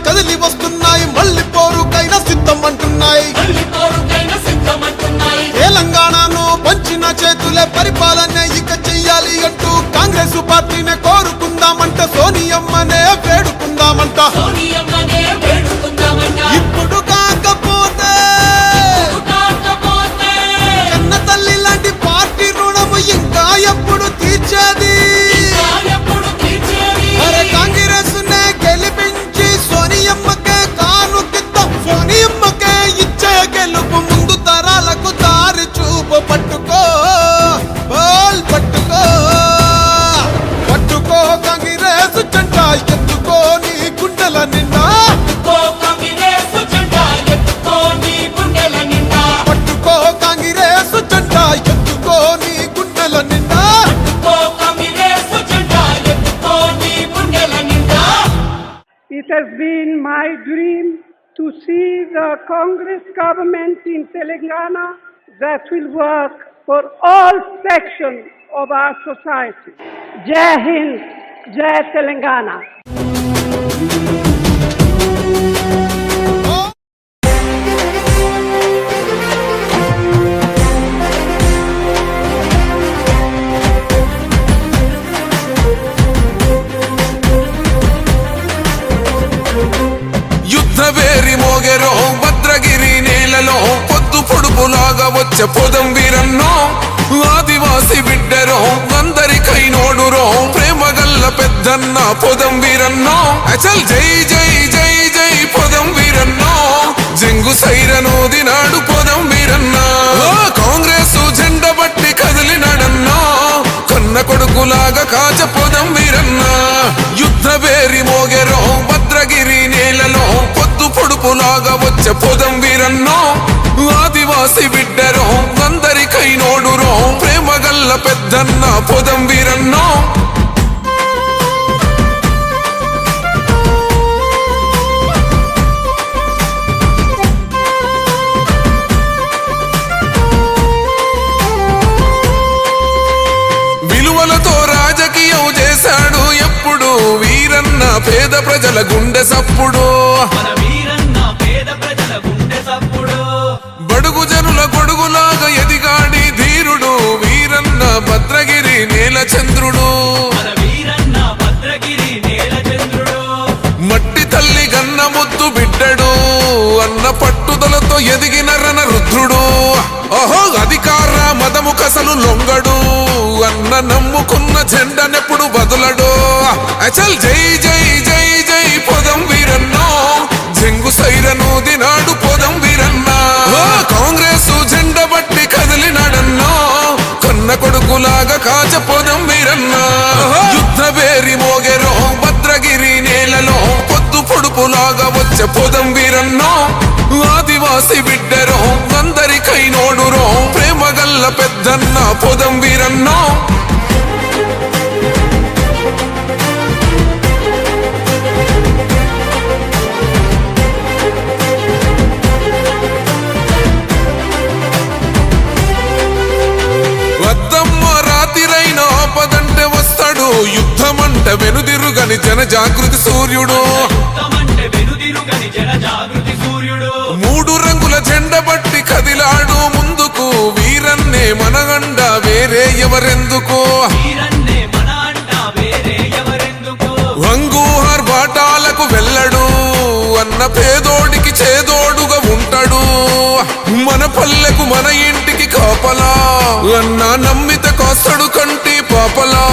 కదిలి వస్తున్నాయి, మళ్ళీ పోరుకైనా సిద్ధం అంటున్నాయి. తెలంగాణను పంచిన చేతులే పరిపాలన ఇక చెయ్యాలి అంటూ కాంగ్రెస్ పార్టీనే కోరుకుందామంట, సోనియమ్మనే వేడుకుందామంట. ఇప్పుడు కాకపోతే కన్న తల్లి లాంటి పార్టీ రుణము ఇంకా ఎప్పుడు తీర్చేది? అరే కాంగ్రెస్ నే గెలిపించి సోనియమ్మకే కానుకిద్దాం, సోనియమ్మకే ఇచ్చే గెలుపు ముందు తరాలకు దారి చూపు. పట్టుకో పట్టుకో పట్టుకో కాంగ్రెస్ జెండా ఎత్తుకో నీ గుండెల నిండా, పట్టుకో కాంగ్రెస్ జెండా ఎత్తుకో నీ గుండెల నిండా. It has been my dream to see the Congress government in Telangana that will work for all sections of our society. Jai Hind, Jai Telangana. యుద్ధవేరి మోగెరో Bhadragiri నేలలో, పొద్దు పొడుపులాగా వచ్చే పొదం వీరన్నో, ఆదివాసి బిడ్డరో అందరికై నోడురో, ప్రేమగల్ల పెద్దన్న పొదం వీరన్నో. అచల్ జై జై జై జై పొదం వీరన్నో, జంగు సైరను దినాడు పొదం వీరన్న. కాంగ్రెస్ జెండ బట్టి కదిలినాడన్నా, కన్న కొడుకులాగా కాచ పొదం వీరన్న. యుద్ధవేరి మోగెరో భద్రగిరి నేలలో, పొద్దు పొడుపులాగా వచ్చే పొదం వీరన్నో, ఆదివాసి బిడ్డరో అందరికై నోడురో, ప్రేమగల్ల పెద్దన్న పొదం వీరన్నో. విలువలతో రాజకీయం చేశాడు ఎప్పుడు వీరన్న, పేద ప్రజల గుండె సప్పుడు. బడుగు జనుల గొడుగులాగా ఎదిగాడి ధీరుడు వీరన్న, భద్రగిరి నేల చంద్రుడు. మట్టి తల్లి గన్న ముద్దు బిడ్డడు, అన్న పట్టుదలతో ఎదిగిన రణ రుద్రుడు. ఓహో అధికార మదము కసలు లొంగడు, అన్న నమ్ముకున్న జెండనెప్పుడు బదులడు. అచల్ జై జై జై జై పొదం వీరన్నో, జంగు సైరను దినాడు పొదం వీరన్న. కాంగ్రెస్ జెండ బట్టి కదిలినాడన్నా, కన్న కొడుకులాగా కాచ పొదం వీరన్న. యుద్ధవేరి మోగెరో భద్రగిరి నేలలో, పొద్దు పొడుపులాగా వచ్చే పొదం వీరన్నో, ఆదివాసి బిడ్డరో అందరికై నోడురో, ప్రేమగల్ల పెద్దన్న పొదం వీరన్నో. వద్దమ్మ రాతిరైన ఆపదంటే వస్తాడు, యుద్ధమంట వెనుదిరుగని జన జాగృతి సూర్యుడు. మూడు రంగుల జెండ బట్టి కదిలాడు ముందుకు, వీరన్నే మనగండ వేరే ఎవరెందుకు. వంగూహర్ బాటాలకు వెళ్ళడు, అన్న పేదోడికి చేదోడుగా ఉంటాడు. మన పల్లెకు మన ఇంటికి కాపలా, అన్న నమ్మిత కోస్తడు కంటి పాపలా.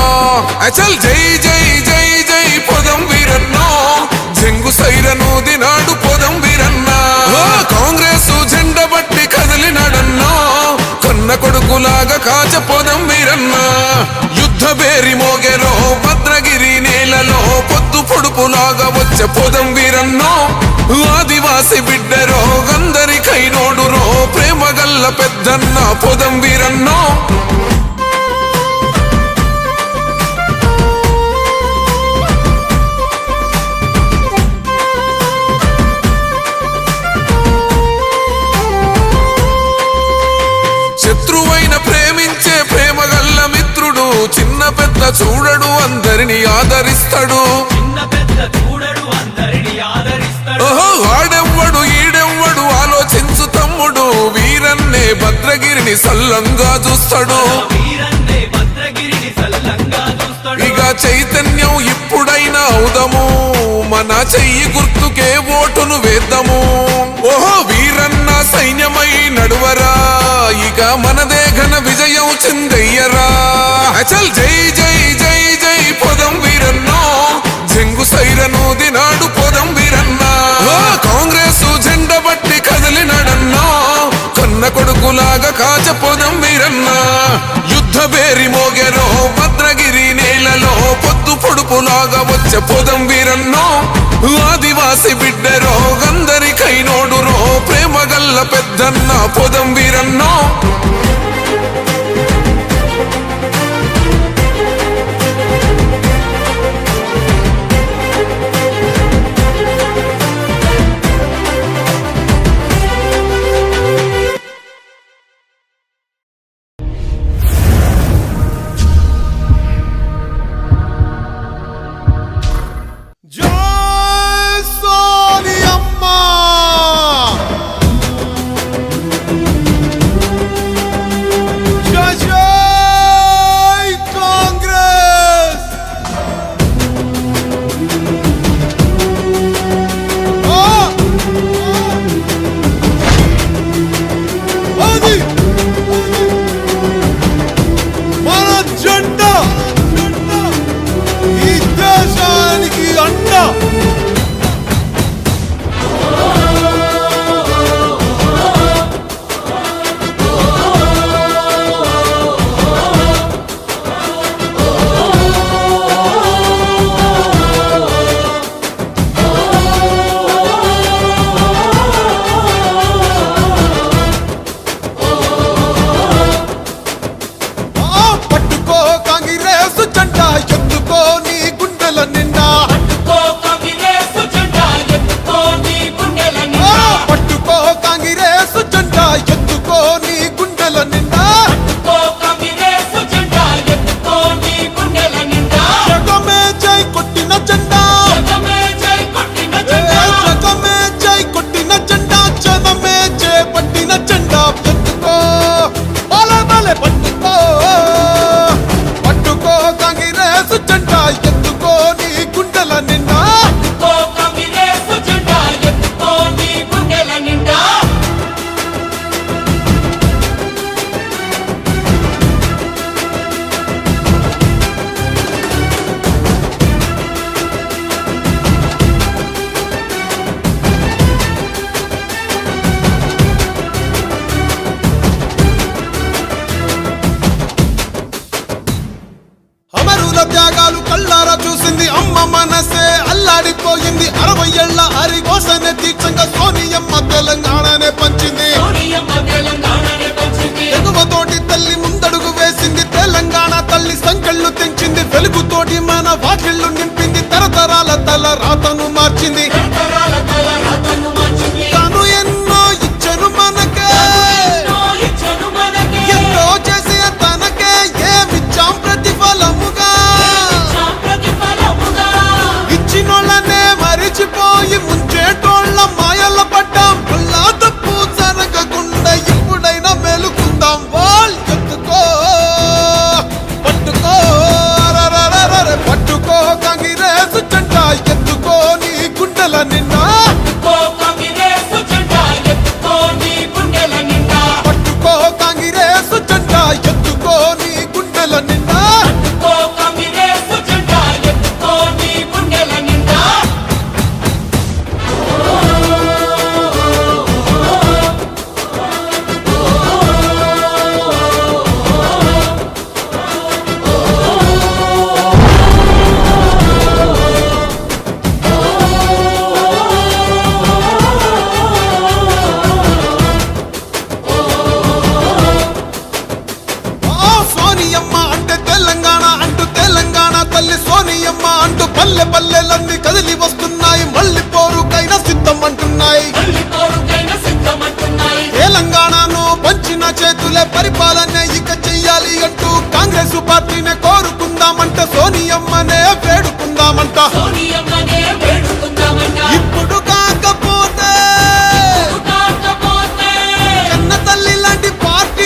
అచల్ జై జై జై జై పొదం వీరన్నో, జంగు సైరను దినాడు పొదం వీరన్న. కాంగ్రెస్ జెండ బట్టి కదిలినాడన్నా, కన్న కొడుకులాగా కాచ పొదం వీరన్న. యుద్ధవేరి మోగెరో భద్రగిరి నేలలో, పొద్దు పొడుపులాగా వచ్చే పొదం వీరన్నో, ఆదివాసి బిడ్డరో అందరికై నోడురో, ప్రేమగల్ల పెద్దన్న పొదం వీరన్నో. శత్రువైన ప్రేమించే ప్రేమగల్ల మిత్రుడు, చిన్న పెద్ద చూడడు అందరిని ఆదరిస్తాడు. భద్రగిరిని సల్లంగా చూస్తాడు ఇక చైతన్యం ఇప్పుడైనా అవుదాము మన చెయ్యి గుర్తుకే ఓటును వేద్దాము ఓహో వీరన్న సైన్యమై నడువరా ఇక మనదే ఘన విజయం చిందయ్యరా అచల్ జై జై జై జై పొదం వీరన్నో జంగు సైరను దినాడు పొదం వీరన్న కాంగ్రెస్ జెండ బట్టి కదిలినడన్నా కన్న కొడుకులాగా కాచపోదం వీరన్న యుద్ధ బేరి మోగెరో భద్రగిరి నేలలో పొద్దు పొడుపులాగా వచ్చే పొదం వీరన్నో ఆదివాసి బిడ్డరో గందరికై నోడురో ప్రేమ గల్ల పెద్దన్న పొదం వీరన్నో జై సోనియమ్మ జై జై కాంగ్రెస్ అది మన జెండా ఈ దేశానికి అండ పట్టుకో కాంగ్రెస్ జెండా ఎత్తుకో నీ గుండెల నిండా పట్టుకో కాంగ్రెస్ జెండా ఎత్తుకో నీ గుండెల నిండా జగమే జై కొట్టిన జెండా జగమే జై కొట్టిన జెండా జనమే జై పట్టిన జెండా ఎత్తుకో బలే బలే పట్టుకో పట్టుకో కాంగ్రెస్ జెండా ఎత్తుకో నీ గుండెల నిండా అమరుల త్యాగాలు కళ్ళారా చూసింది అమ్మ మనసే అల్లాడిపోయింది 60 ఏళ్ల అరిగోసనే తీర్చంగా సోనియమ్మ తెలంగాణనే పంచింది ఎగువతోటి తల్లి ముందడుగు వేసింది తెలంగాణ తల్లి సంకెళ్ళు తెంచింది వెలుగుతోటి మన వాకిళ్ళు నింపింది తరతరాల తల రాతను మార్చింది తను ఎన్నో ఇచ్చను మనకే ఎన్నో చేసే తనకే ఏమిచ్చాం ప్రతిఫలముగా ఇచ్చినోళ్ళనే మరిచిపోయి ముంచేటోళ్ళ మాయల పడ్డాం అల్లా తప్పు జరగకుండా ఇప్పుడైనా మేలుకుందాం వాల్ ఎత్తుకో పట్టుకో రరరరరే పట్టుకో కాంగ్రెస్ జెండా ఎత్తుకో నీ గుండెల నిండా పట్టుకో కాంగ్రెస్ జెండా ఎత్తుకో నీ గుండెల నిండా సోనియమ్మ అంటే తెలంగాణ అంటూ తెలంగాణ తల్లి సోనియమ్మ అంటూ పల్లె పల్లెలన్నీ కదిలి వస్తున్నాయి మళ్ళీ పోరుకైనా సిద్ధం అంటున్నాయి తెలంగాణను పంచిన చేతులే పరిపాలన ఇక చెయ్యాలి అంటూ కాంగ్రెస్ పార్టీనే కోరుకుందామంట సోనియమ్మనే వేడుకుందామంట ఇప్పుడు కాకపోతే కన్న తల్లి లాంటి పార్టీ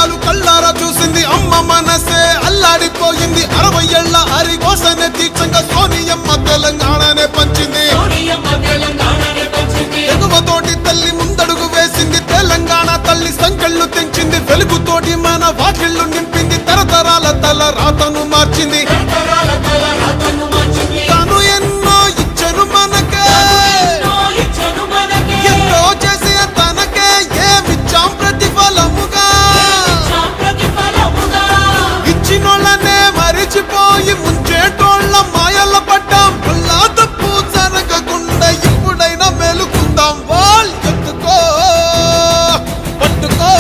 కష్టాలు కళ్ళారా చూసింది అమ్మ మనసే అల్లాడిపోయింది 60 ఏళ్ల హరికోసనే తీర్చంగా సోనియమ్మ తెలంగాణనే పంచింది ఎగువతోటి తల్లి ముందడుగు వేసింది తెలంగాణ తల్లి సంకెళ్ళు తెంచింది వెలుగుతోటి మన వాకిళ్ళు నింపింది తరతరాల తల రాతను మార్చింది తాను ఎన్నో ఇచ్చను మనకే ఎంతో చేసే తనకే ఏమిచ్చాం ప్రతిఫలముగా ఇచ్చినోళ్ళనే మరిచిపోయి ముంచేటోళ్ళ మాయల పడ్డాం అల్లా తప్పు జరగకుండా ఎప్పుడైనా మేలుకుందాం వాల్ ఎత్తుకో పట్టుకో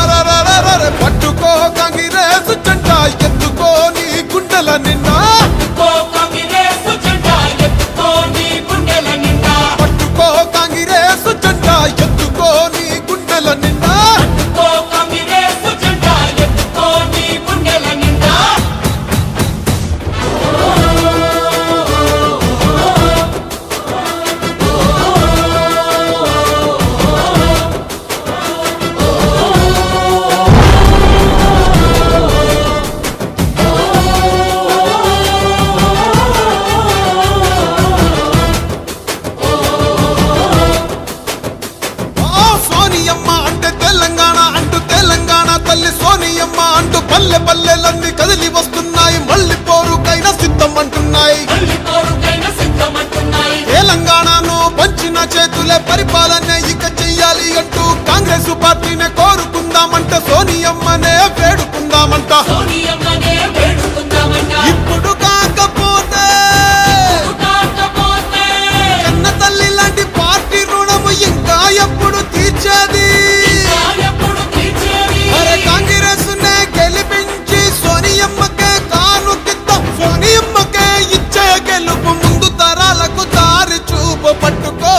అరరరరర పట్టుకో కాంగ్రెస్ జెండా ఎత్తుకో నీ గుండెల నిండా పట్టుకో కాంగ్రెస్ జెండా ఎత్తుకో నీ గుండెల నిండా ఓ సోనియమ్మ అంటే తెలంగాణ అంటూ తెలంగాణ తల్లి సోనియమ్మ అంటూ పల్లె పల్లెలన్నీ కదిలి వస్తున్నాయి మళ్ళీ పోరుకైనా సిద్ధం అంటున్నాయి తెలంగాణను పంచిన చేతులే పరిపాలన ఇక చెయ్యాలి అంటూ కాంగ్రెస్ పార్టీనే కోరుకుందామంట సోనియమ్మనే వేడుకుందామంట ఇప్పుడు కాకపోతే కన్న తల్లి లాంటి పార్టీ రుణము ఇంకా ఎప్పుడు తీర్చేది అరే కాంగ్రెస్ నే గెలిపించి సోనియమ్మకే కానుకిద్దాం సోనియమ్మకే ఇచ్చే గెలుపు ముందు తరాలకు దారి చూపు పట్టుకో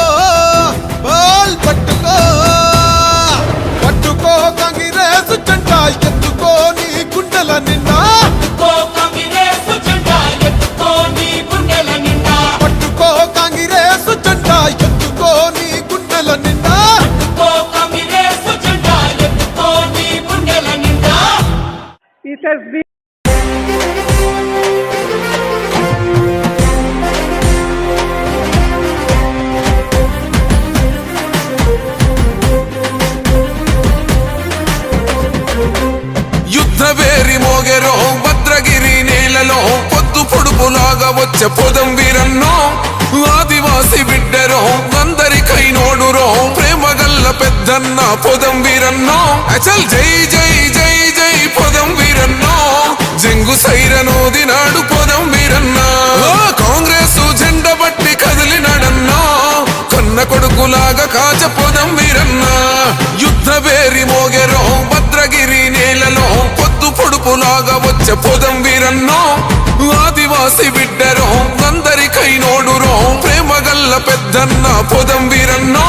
బాల్ పట్టుకో పట్టుకో కాంగ్రెస్ జెండా ఎత్తుకో నీ గుండెల నిండా పట్టుకో కాంగ్రెస్ జెండా ఎత్తుకో నీ గుండెల నిండా It has been యుద్ధ వేరి మోగెరో భద్రగిరి నేలలో పొద్దు పొడుపులాగా వచ్చే పొదం వీరన్నో ఆదివాసి బిడ్డరో అందరికై నోడురో ప్రేమ గల్ల పెద్దన్న పొదం వీరన్నో అచల్ జై జై జై జై పొదం వీరన్నో జంగు సైరను దినాడు పొదం వీరన్నా కాంగ్రెస్ జెండ బట్టి కదిలినాడన్నా కన్న కొడుకులాగా కాచ పొదం వీరన్నా యుద్ధ వేరి మోగెరో భద్రగిరి నేలలో పొద్దు పొడుపులాగా వచ్చే పొదం వీరన్నో ఆదివాసి బిడ్డరో అందరికై నోడురో ప్రేమ గల్ల పెద్దన్న పొదం వీరన్నో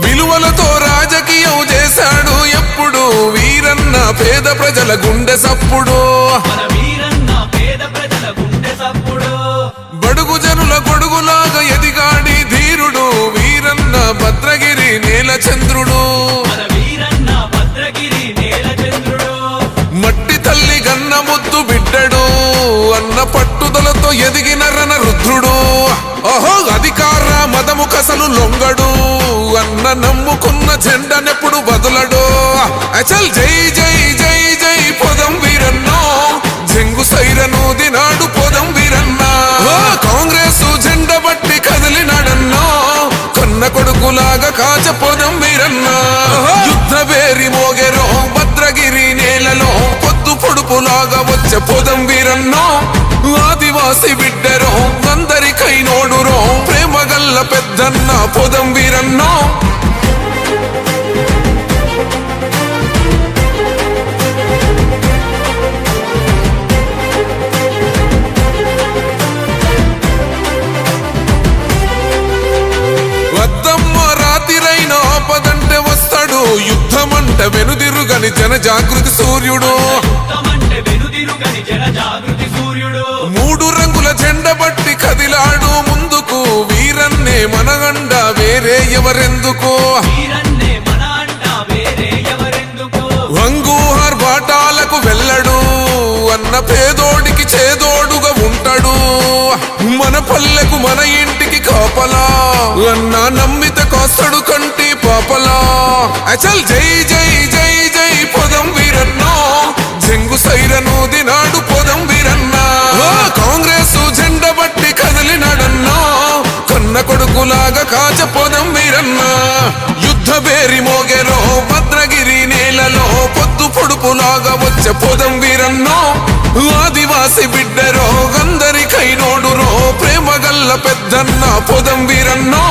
విలువలతో రాజకీయం చేశాడు ఎప్పుడు వీరన్న పేద ప్రజల గుండె సప్పుడు బడుగు జనుల గొడుగులాగా ఎదిగాడి ధీరుడు వీరన్న భద్రగిరి నేల చంద్రుడు మట్టి తల్లి గన్న ముద్దు బిడ్డడు అన్న పట్టుదలతో ఎదిగిన రణ రుద్రుడు ఓహో అధికార మదము కసలు లొంగడు అన్న నమ్ముకున్న జెండనెప్పుడు బదులడు అచల్ జై జై జై జై పొదం వీరన్నో జంగు సైరను దినాడు పొదం వీరన్నా కాంగ్రెస్ జెండ బట్టి కదిలినాడన్నా కన్న కొడుకులాగా కాచ పొదం వీరన్నా యుద్ధ వేరి మోగెరో భద్రగిరి నేలలో పొద్దు పొడుపులాగా వచ్చే పొదం వీరన్నో ఆదివాసి బిడ్డరో అందరికై నోడురో ప్రేమ గల్ల పెద్దన్న పొదం వీరన్నో యుద్ధమంట వెనుదిరుగని జన జాగృతి సూర్యుడు ఎవరెందుకు వంగు ఆర్భాటాలకు వెళ్ళడు అన్న పేదోడికి చేదోడుగా ఉంటాడు మన పల్లెకు మన ఇంటికి కాపలా అన్న నమ్మిత కాస్తడు కంటి పాపలా అచల్ జై జై జై జై పొదం వీరన్నో జంగు సైరను దినాడు పొదం వీరన్నా కాంగ్రెస్ జెండ బట్టి కదిలినాడన్నా కన్న కొడుకులాగా కాచ పొదం వీరన్నా యుద్ధ బేరి మోగెరో భద్రగిరి నేలలో పొద్దు పొడుపులాగా వచ్చే పొదం వీరన్నో ఆదివాసి బిడ్డరో అందరికైనోడురో ప్రేమ గల్ల పెద్దన్న పొదం వీరన్నో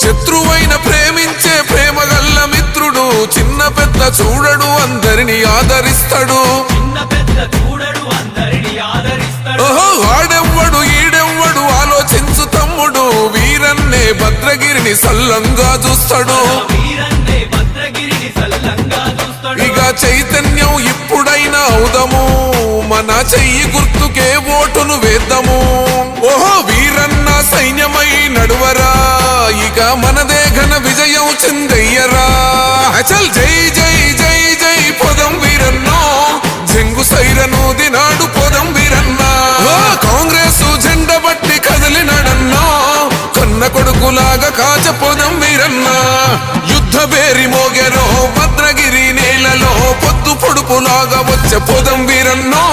శత్రువైన ప్రేమించే ప్రేమ గల్ల మిత్రుడు చిన్న పెద్ద చూడడు అందరిని ఆదరిస్తాడు ఓహో ఆడెవ్వడు ఈడెవ్వడు ఆలోచించు తమ్ముడు వీరన్నే భద్రగిరిని సల్లంగా చూస్తాడు ఇక చైతన్యం ఇప్పుడైనా అవుదము మన చెయ్యి గుర్తుకే ఓటును వేద్దాము ఓహో వీరన్న సైన్యమై నడువరా ఇక మనదే ఘన విజయం చిందయ్యరా అచల్ జై జై జై జై పొదం వీరన్నో జంగు సైరను దినాడు పొదం వీరన్నా కాంగ్రెస్ జెండ బట్టి కదిలినాడన్నా కన్న కొడుకులాగా కాచ పొదం వీరన్నా యుద్ధ బేరి మోగెరో భద్రగిరి నేలలో పొద్దు పొడుపులాగా వచ్చే పొదం వీరన్నో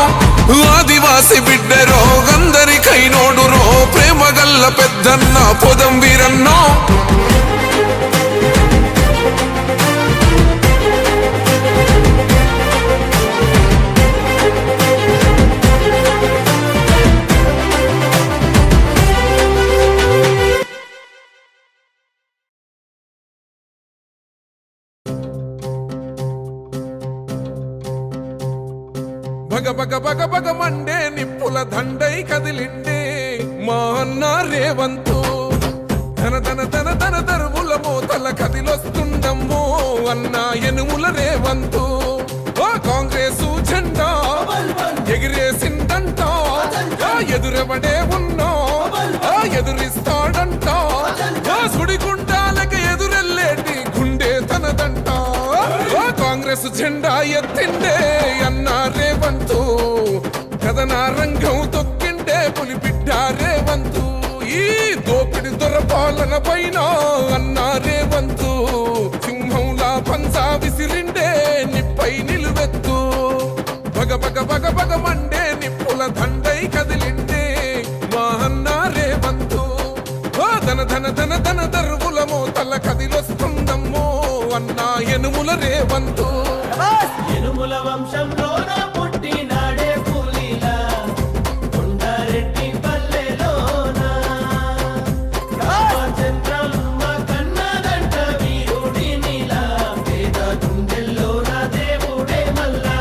ఆదివాసి బిడ్డరో అందరికైనోడురో ప్రేమ గల్ల పెద్దన్న పొదం వీరన్నో బగ బగ బగ బగ మండే నిప్పుల దండై కదిలిండే మా అన్న రేవంతు ధన ధన ధన ధన దరువుల మోతల కదిలొస్తుండమ్మో అన్న ఎనుముల రేవంతు ఓ కాంగ్రెసు జెండా ఎగిరేసిందంట ఎదురెవడే ఉన్నా ఎదురిస్తాడంట సుడిగుండాలకి ఎదురెల్లేటి గుండె తనదంట కాంగ్రెస్ జెండా ఎత్తిండే అన్న రేవంతు కథన రంగం తొక్కిండే పులిబిడ్డ రేవంతు ఈ దోపిడి దొరపాలన పైన అన్న రేవంతు సింహంలా పంజా విసిరిండే నిప్పై నిలువెత్తు బగ బగ బగ బగ మండే నిప్పుల దండై కదిలిండే మా అన్న రేవంతు ధన ధన ధన ధన దరువుల మోతల కదిలొస్తుందమ్మో అన్న ఎనుముల రేవంతు ఎనుముల వంశంలోన పుట్టినాడే పులిలా కొండారెడ్డి పల్లెలోన రామచంద్రమ్మ కన్నదంట వీరుడినిలా పేద గుండెల్లోన దేవుడే మల్లా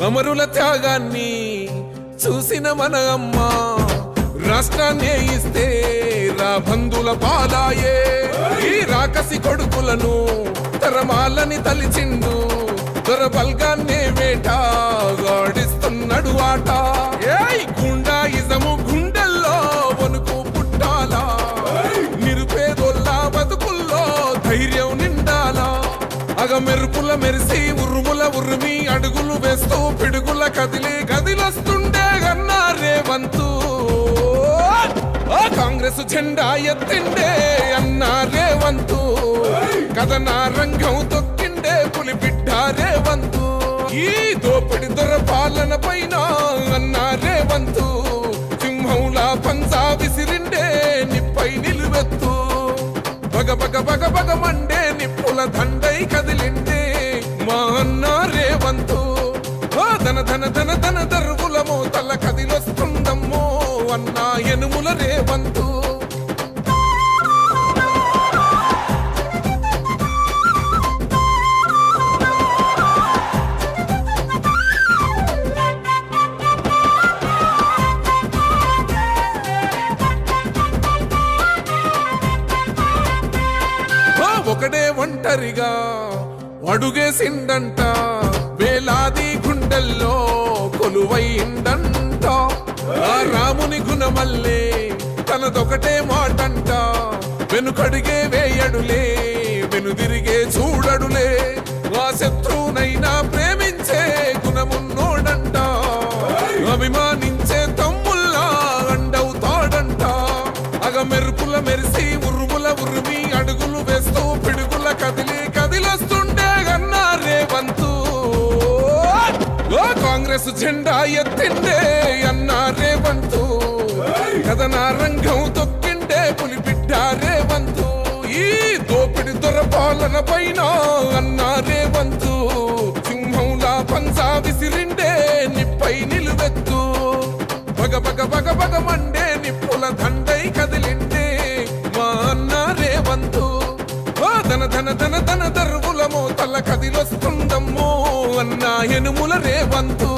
అమరుల త్యాగాన్ని చూసిన మన అమ్మ రాష్ట్రాన్ని ఇస్తే రా బంధుల పాలాయే ఈ రాకసి కొడుకులను తరమాలని తలిచిండు దొరబల్గాన్నే వేటాడిస్తున్నాడు ఆట ఏయ్ గుండాయిజము గుండెల్లో వణుకు పుట్టాలా నిరుపేదోళ్ళ బతుకుల్లో ధైర్యం నిండాలా అగ మెరుపుల మెరిసి ఉరుముల ఉరిమి అడుగులు వేస్తూ పిడుగుల కదిలి గదిలొస్తుండే అన్న రేవంతు కాంగ్రెస్ జెండా ఎత్తిండే అన్న రేవంతు కథన రంగం తొక్కిండే పులిబిడ్డ రేవంతు ఈ దోపిడి దొరపాలన పైన అన్న రేవంతు సింహంలా పంజా విసిరిండే నిప్పై నిలువెత్తు బగ బగ బగ బగ మండే నిప్పుల దండై కదిలిండే మా అన్న రేవంతు ధన ధన ధన ధన దరువుల మోతల కదిలొస్తుందమ్మో అన్న ఎనుముల రేవంతు ఒంటరిగా అడుగేసిండంట వేలాది గుండెల్లో కొలువైందంట ఆ రాముని గుణమల్లే తనదొకటే మాటంట వెనుకడిగే వేయడులే వెనుదిరిగే చూడడులే ఆ శత్రువునైనా ప్రేమించే గుణమున్నోడంట అభిమానించే తమ్ముల్లా అండవుతాడంట అగ మెరుపుల మెరిసి ఉరుముల ఉరిమి అడుగులు వేస్తూ పిడుగుల కదిలొస్తుండే గన్నా రేవంతు ఓ కాంగ్రెస్ జెండా ఎత్తిండే అన్నా రేవంతు కథనా రంగం తొక్కిండే పులిబిడ్డ రేవంతు ఈ దోపిడి దొరపాలన పైన అన్నా రేవంతు సింహంలా పంజా విసిరిండే నిప్పై నిలువెత్తు బగ బగ బగ బగ మండే నిప్పుల దండై కదిలిండే మా అన్న రేవంతు ఓ ధన ధన ధన ధన దర్వుల మోతల కదిలొస్తుందమ్మో అన్న ఎనుముల రేవంతు